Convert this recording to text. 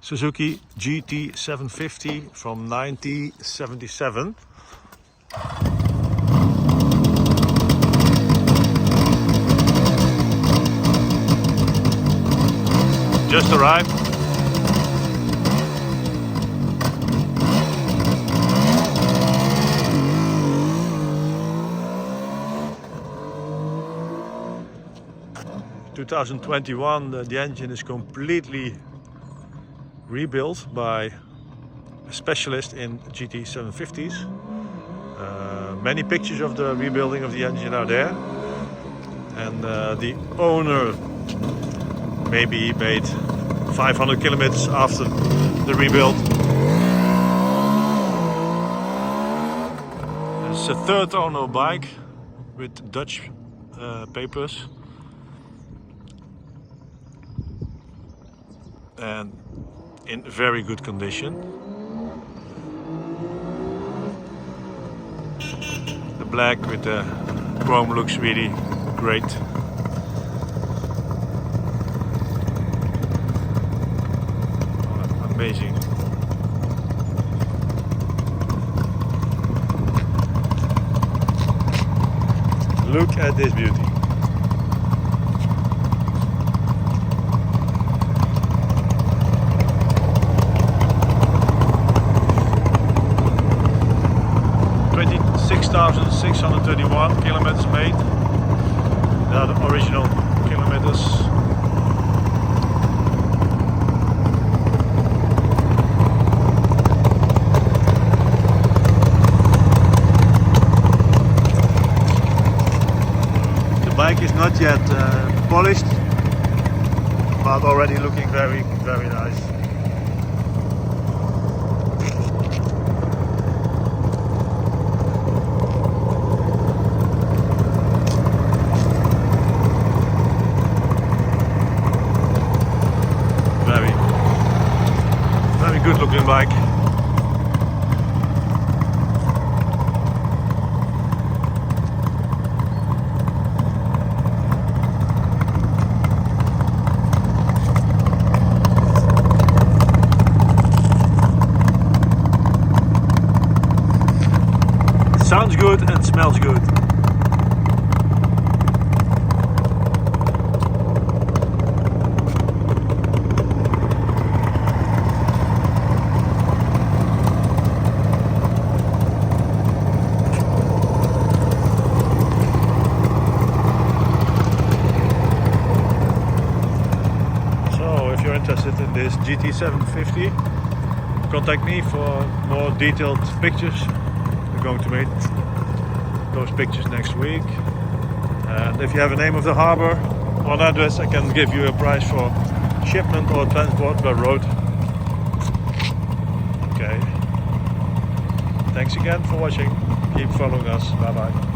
Suzuki GT750 from 1977. Just arrived. In 2021 the engine is completely rebuilt by a specialist in GT750s. Many pictures of the rebuilding of the engine are there, and the owner maybe made 500 kilometers after the rebuild. It's a third owner bike with Dutch papers, and in very good condition. The black with the chrome looks really great. Oh, amazing. Look at this beauty. $6,631 kilometers made. They are the original kilometers. The bike is not yet polished, but already looking very, very nice. Very good looking bike. Sounds good and smells good. Interested in this GT750, contact me for more detailed pictures. We're going to make those pictures next week, and if you have a name of the harbor or an address, I can give you a price for shipment or transport by road. Okay, thanks again for watching. Keep following us. Bye bye.